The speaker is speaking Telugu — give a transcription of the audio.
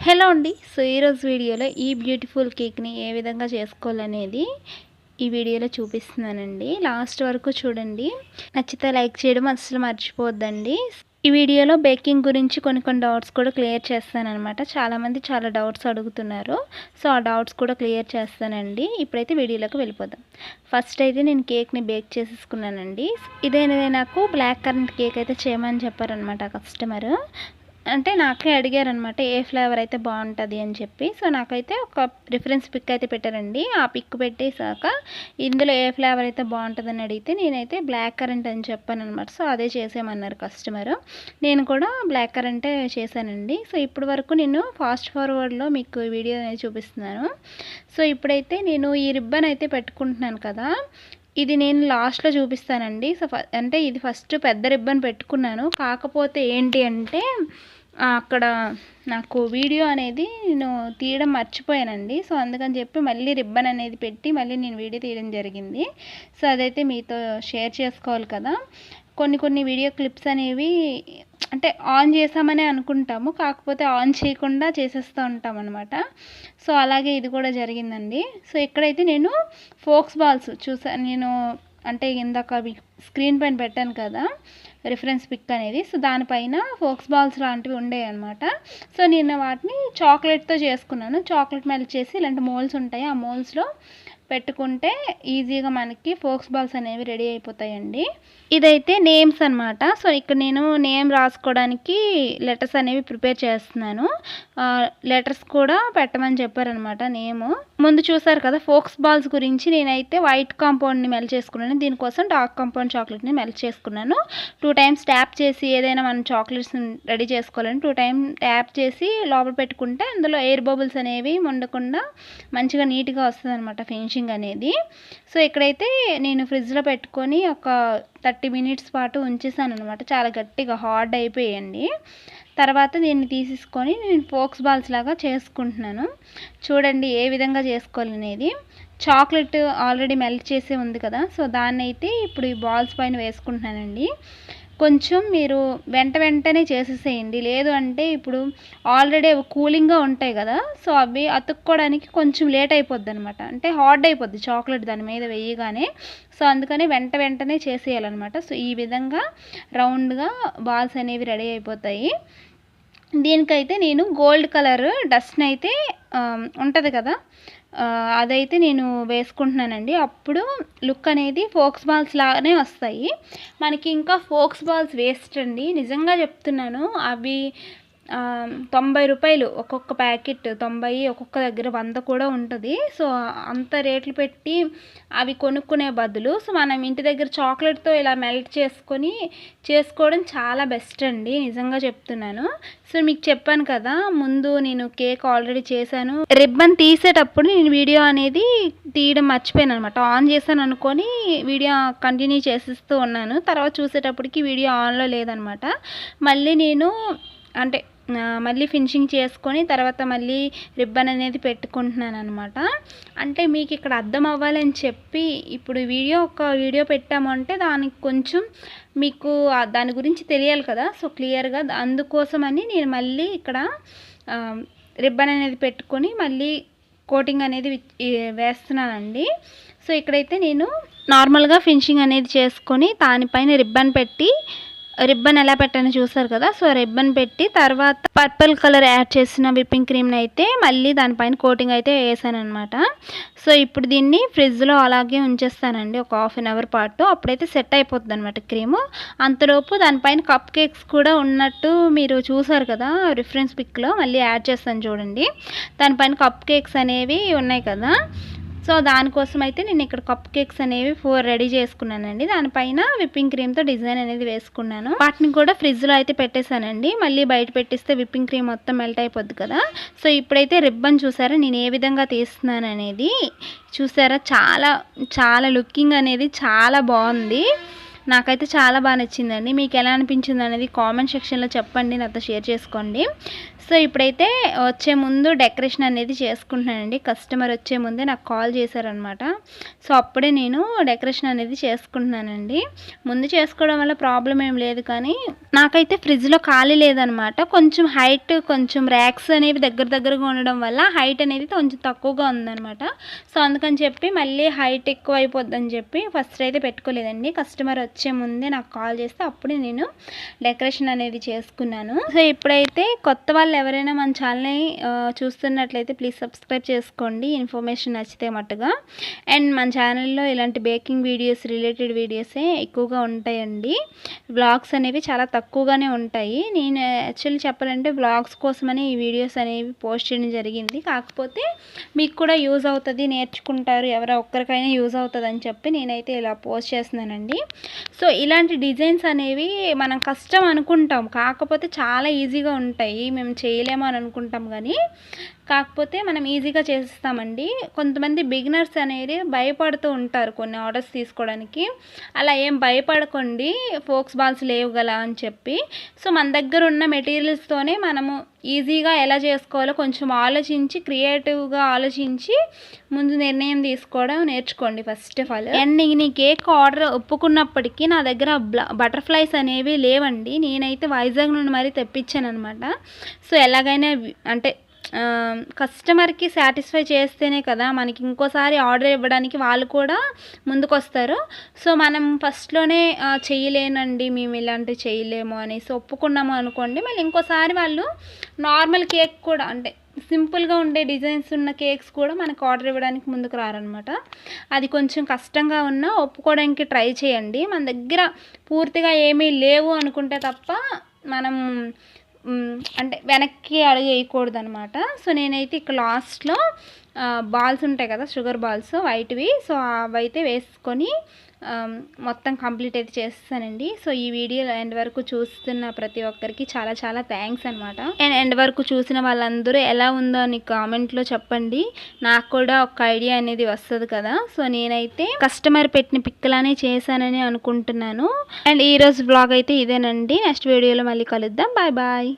హలో అండి. సో ఈరోజు వీడియోలో ఈ బ్యూటిఫుల్ కేక్ని ఏ విధంగా చేసుకోవాలనేది ఈ వీడియోలో చూపిస్తున్నానండి. లాస్ట్ వరకు చూడండి. నచ్చితే లైక్ చేయడం అస్సలు మర్చిపోవద్దండి. ఈ వీడియోలో బేకింగ్ గురించి కొన్ని డౌట్స్ కూడా క్లియర్ చేస్తానన్నమాట. చాలామంది చాలా డౌట్స్ అడుగుతున్నారు. సో ఆ డౌట్స్ కూడా క్లియర్ చేస్తానండి. ఇప్పుడైతే వీడియోలోకి వెళ్ళిపోదాం. ఫస్ట్ అయితే నేను కేక్ని బేక్ చేసేసుకున్నానండి. ఇదేనా నాకు బ్లాక్ కరెంట్ కేక్ అయితే చేయమని చెప్పారనమాట కస్టమర్. అంటే నాకే అడిగారనమాట ఏ ఫ్లేవర్ అయితే బాగుంటుంది అని చెప్పి. సో నాకైతే ఒక రిఫరెన్స్ పిక్ అయితే పెట్టారండి. ఆ పిక్ పెట్టేశాక ఇందులో ఏ ఫ్లేవర్ అయితే బాగుంటుందని అడిగితే నేనైతే బ్లాక్ కరెంట్ అని చెప్పాను అనమాట. సో అదే చేసేయమన్నారు కస్టమర్. నేను కూడా బ్లాక్ కరెంటే చేశానండి. సో ఇప్పటి వరకు నేను ఫాస్ట్ ఫార్వర్డ్లో మీకు వీడియో అనేది చూపిస్తున్నాను. సో ఇప్పుడైతే నేను ఈ రిబ్బన్ అయితే పెట్టుకుంటున్నాను కదా, ఇది నేను లాస్ట్లో చూపిస్తానండి. సో అంటే ఇది ఫస్ట్ పెద్ద రిబ్బన్ పెట్టుకున్నాను. కాకపోతే ఏంటి అంటే అక్కడ నాకు వీడియో అనేది నేను తీయడం మర్చిపోయానండి. సో అందుకని చెప్పి మళ్ళీ రిబ్బన్ అనేది పెట్టి మళ్ళీ నేను వీడియో తీయడం జరిగింది. సో అదైతే మీతో షేర్ చేసుకోవాలి కదా. కొన్ని వీడియో క్లిప్స్ అనేవి అంటే ఆన్ చేసామనే అనుకుంటాము, కాకపోతే ఆన్ చేయకుండా చేసేస్తూ ఉంటాం అనమాట. సో అలాగే ఇది కూడా జరిగిందండి. సో ఇక్కడైతే నేను ఫోక్స్ బాల్స్ చూసాను. నేను అంటే ఇందాక స్క్రీన్ పైన పెట్టాను కదా రిఫరెన్స్ పిక్ అనేది. సో దానిపైన ఫోక్స్ బాల్స్ లాంటివి ఉండేవి అనమాట. సో నేను వాటిని చాక్లెట్తో చేసుకున్నాను. చాక్లెట్ మెల్ట్ చేసి ఇలాంటి మోల్స్ ఉంటాయి, ఆ మోల్స్లో పెట్టుకుంటే ఈజీగా మనకి ఫోక్స్ బాల్స్ అనేవి రెడీ అయిపోతాయండి. ఇదైతే నేమ్స్ అనమాట. సో ఇక్కడ నేను నేమ్ రాసుకోవడానికి లెటర్స్ అనేవి ప్రిపేర్ చేస్తున్నాను. లెటర్స్ కూడా పెట్టమని చెప్పారనమాట నేము. ముందు చూసారు కదా ఫోక్స్ బాల్స్ గురించి నేనైతే వైట్ కాంపౌండ్ని మెల్ట్ చేసుకున్నాను. దీనికోసం డార్క్ కాంపౌండ్ చాక్లెట్ని మెల్ట్ చేసుకున్నాను. 2 టైమ్స్ ట్యాప్ చేసి ఏదైనా మనం చాక్లెట్స్ రెడీ చేసుకోవాలని 2 టైమ్ ట్యాప్ చేసి లోపల పెట్టుకుంటే అందులో ఎయిర్ బబుల్స్ అనేవి ఉండకుండా మంచిగా నీట్గా వస్తుంది అనమాట ఫినిషింగ్ అనేది. సో ఇక్కడైతే నేను ఫ్రిడ్జ్లో పెట్టుకొని ఒక 30 మినిట్స్ పాటు ఉంచేసాను అనమాట. చాలా గట్టిగా హార్డ్ అయిపోయాయండి. తర్వాత దీన్ని తీసేసుకొని నేను ఫోక్స్ బాల్స్ లాగా చేసుకుంటున్నాను. చూడండి ఏ విధంగా చేసుకోవాలనేది. చాక్లెట్ ఆల్రెడీ మెల్ట్ చేసే ఉంది కదా, సో దాన్ని అయితే ఇప్పుడు ఈ బాల్స్ పైన వేసుకుంటున్నానండి. కొంచెం మీరు వెంటనే చేసేసేయండి. లేదు అంటే ఇప్పుడు ఆల్రెడీ అవి కూలింగ్గా ఉంటాయి కదా, సో అవి అతుక్కోవడానికి కొంచెం లేట్ అయిపోద్ది అనమాట. అంటే హార్డ్ అయిపోద్ది చాక్లెట్ దాని మీద వేయగానే. సో అందుకని వెంటనే చేసేయాలన్నమాట. సో ఈ విధంగా రౌండ్గా బాల్స్ అనేవి రెడీ అయిపోతాయి. దీనికైతే నేను గోల్డ్ కలర్ డస్ట్ని అయితే ఉంటుంది కదా, అదైతే నేను వేసుకుంటున్నానండి. అప్పుడు లుక్ అనేది ఫోక్స్ బాల్స్ లాగానే వస్తాయి మనకి. ఇంకా ఫోక్స్ బాల్స్ వేస్ట్ అండి, నిజంగా చెప్తున్నాను. అవి 90 రూపాయలు ఒక్కొక్క ప్యాకెట్. 90, ఒక్కొక్క దగ్గర 100 కూడా ఉంటుంది. సో అంత రేట్లు పెట్టి అవి కొనుక్కునే బదులు సో మనం ఇంటి దగ్గర చాక్లెట్తో ఇలా మెల్ట్ చేసుకోవడం చాలా బెస్ట్ అండి, నిజంగా చెప్తున్నాను. సో మీకు చెప్పాను కదా ముందు నేను కేక్ ఆల్రెడీ చేశాను. రిబ్బన్ తీసేటప్పుడు నేను వీడియో అనేది తీయడం మర్చిపోయాను అనమాట. ఆన్ చేశాను అనుకొని వీడియో కంటిన్యూ చేసేస్తూ ఉన్నాను. తర్వాత చూసేటప్పటికి వీడియో ఆన్లో లేదనమాట. మళ్ళీ నేను అంటే మళ్ళీ ఫినిషింగ్ చేసుకొని తర్వాత మళ్ళీ రిబ్బన్ అనేది పెట్టుకుంటున్నాను అనమాట. అంటే మీకు ఇక్కడ అర్థం అవ్వాలని చెప్పి ఇప్పుడు వీడియో పెట్టాము అంటే దానికి కొంచెం మీకు దాని గురించి తెలియాలి కదా, సో క్లియర్గా. అందుకోసమని నేను మళ్ళీ ఇక్కడ రిబ్బన్ అనేది పెట్టుకొని మళ్ళీ కోటింగ్ అనేది వేస్తున్నానండి. సో ఇక్కడైతే నేను నార్మల్గా ఫినిషింగ్ అనేది చేసుకొని దానిపైన రిబ్బన్ పెట్టి, రిబ్బన్ ఎలా పెట్టానో చూసారు కదా. సో రిబ్బన్ పెట్టి తర్వాత పర్పుల్ కలర్ యాడ్ చేసిన విప్పింగ్ క్రీమ్ని అయితే మళ్ళీ దానిపైన కోటింగ్ అయితే వేసాను అనమాట. సో ఇప్పుడు దీన్ని ఫ్రిడ్జ్లో అలాగే ఉంచేస్తానండి ఒక 1/2 అవర్ పాటు. అప్పుడైతే సెట్ అయిపోతుంది అనమాట క్రీము. అంతలోపు దానిపైన కప్ కేక్స్ కూడా ఉన్నట్టు మీరు చూసారు కదా రిఫరెన్స్ పిక్లో, మళ్ళీ యాడ్ చేస్తాను చూడండి. దానిపైన కప్ కేక్స్ అనేవి ఉన్నాయి కదా, సో దానికోసం అయితే నేను ఇక్కడ కప్ కేక్స్ అనేవి 4 రెడీ చేసుకున్నానండి. దానిపైన విప్పింగ్ క్రీమ్తో డిజైన్ అనేది వేసుకున్నాను. వాటిని కూడా ఫ్రిడ్జ్లో అయితే పెట్టేశానండి. మళ్ళీ బయట పెట్టిస్తే విప్పింగ్ క్రీమ్ మొత్తం మెల్ట్ అయిపోద్ది కదా. సో ఇప్పుడైతే రిబ్బన్ చూసారా నేను ఏ విధంగా తీస్తున్నాను అనేది చూసారా. చాలా లుకింగ్ అనేది చాలా బాగుంది. నాకైతే చాలా బాగా నచ్చిందండి. మీకు ఎలా అనిపించింది అనేది కామెంట్ సెక్షన్లో చెప్పండి, నాతో షేర్ చేసుకోండి. సో ఇప్పుడైతే వచ్చే ముందు డెకరేషన్ అనేది చేసుకుంటున్నానండి. కస్టమర్ వచ్చే ముందే నాకు కాల్ చేశారనమాట. సో అప్పుడే నేను డెకరేషన్ అనేది చేసుకుంటున్నానండి. ముందు చేసుకోవడం వల్ల ప్రాబ్లం ఏం లేదు, కానీ నాకైతే ఫ్రిడ్జ్లో ఖాళీ లేదనమాట. కొంచెం హైట్, కొంచెం ర్యాక్స్ అనేవి దగ్గరగా ఉండడం వల్ల హైట్ అనేది కొంచెం తక్కువగా ఉందనమాట. సో అందుకని చెప్పి మళ్ళీ హైట్ ఎక్కువ అయిపోద్దని చెప్పి ఫస్ట్ అయితే పెట్టుకోలేదండి. కస్టమర్ వచ్చే ముందే నాకు కాల్ చేస్తే అప్పుడే నేను డెకరేషన్ అనేది చేసుకున్నాను. సో ఇప్పుడైతే కొత్త వాళ్ళు ఎవరైనా మన ఛానల్ని చూస్తున్నట్లయితే ప్లీజ్ సబ్స్క్రైబ్ చేసుకోండి, ఇన్ఫర్మేషన్ నచ్చితే మట్టుగా. అండ్ మన ఛానల్లో ఇలాంటి బేకింగ్ వీడియోస్, రిలేటెడ్ వీడియోసే ఎక్కువగా ఉంటాయండి. వ్లాగ్స్ అనేవి చాలా తక్కువగానే ఉంటాయి. నేను యాక్చువల్లీ చెప్పాలంటే వ్లాగ్స్ కోసమని ఈ వీడియోస్ అనేవి పోస్ట్ చేయడం జరిగింది. కాకపోతే మీకు కూడా యూజ్ అవుతుంది, నేర్చుకుంటారు, ఎవరో ఒక్కరికైనా యూజ్ అవుతుంది అని చెప్పి నేనైతే ఇలా పోస్ట్ చేస్తున్నానండి. సో ఇలాంటి డిజైన్స్ అనేవి మనం కష్టం అనుకుంటాం, కాకపోతే చాలా ఈజీగా ఉంటాయి. మేము చేయలేము అని అనుకుంటాం, కానీ కాకపోతే మనం ఈజీగా చేస్తామండి. కొంతమంది బిగినర్స్ అనేది భయపడుతూ ఉంటారు కొన్ని ఆర్డర్స్ తీసుకోవడానికి. అలా ఏం భయపడకండి, ఫోక్స్ బాల్స్ లేవు గల అని చెప్పి. సో మన దగ్గర ఉన్న మెటీరియల్స్తోనే మనము ఈజీగా ఎలా చేసుకోవాలో కొంచెం ఆలోచించి, క్రియేటివ్గా ఆలోచించి ముందు నిర్ణయం తీసుకోవడం నేర్చుకోండి ఫస్ట్ ఆఫ్ ఆల్. అండ్ నీ కేక్ ఆర్డర్ ఒప్పుకున్నప్పటికీ నా దగ్గర బటర్ఫ్లైస్ అనేవి లేవండి. నేనైతే వైజాగ్ నుండి మరీ తెప్పించాను అనమాట. సో ఎలాగైనా అంటే కస్టమర్కి సాటిస్ఫై చేస్తేనే కదా మనకి ఇంకోసారి ఆర్డర్ ఇవ్వడానికి వాళ్ళు కూడా ముందుకొస్తారు. సో మనం ఫస్ట్లోనే చేయలేనండి, మేము ఇలాంటివి చేయలేము అనేసి ఒప్పుకున్నాము అనుకోండి, మళ్ళీ ఇంకోసారి వాళ్ళు నార్మల్ కేక్ కూడా, అంటే సింపుల్గా ఉండే డిజైన్స్ ఉన్న కేక్స్ కూడా మనకు ఆర్డర్ ఇవ్వడానికి ముందుకు రారనమాట. అది కొంచెం కష్టంగా ఉన్నా ఒప్పుకోవడానికి ట్రై చేయండి. మన దగ్గర పూర్తిగా ఏమీ లేవు అనుకుంటే తప్ప మనం అంటే వెనక్కి అడుగు వేయకూడదు అనమాట. సో నేనైతే ఇక్కడ లాస్ట్లో బాల్స్ ఉంటాయి కదా, షుగర్ బాల్స్ వైట్వి, సో అవైతే వేసుకొని మొత్తం కంప్లీట్ అయితే చేస్తానండి. సో ఈ వీడియో ఎండ్ వరకు చూస్తున్న ప్రతి ఒక్కరికి చాలా చాలా థ్యాంక్స్ అనమాట. అండ్ ఎండ్ వరకు చూసిన వాళ్ళందరూ ఎలా ఉందో అని కామెంట్లో చెప్పండి, నాకు కూడా ఒక ఐడియా అనేది వస్తుంది కదా. సో నేనైతే కస్టమర్ పెట్టిన పిక్కలానే చేశానని అనుకుంటున్నాను. అండ్ ఈరోజు బ్లాగ్ అయితే ఇదేనండి. నెక్స్ట్ వీడియోలో మళ్ళీ కలుద్దాం. Bye bye.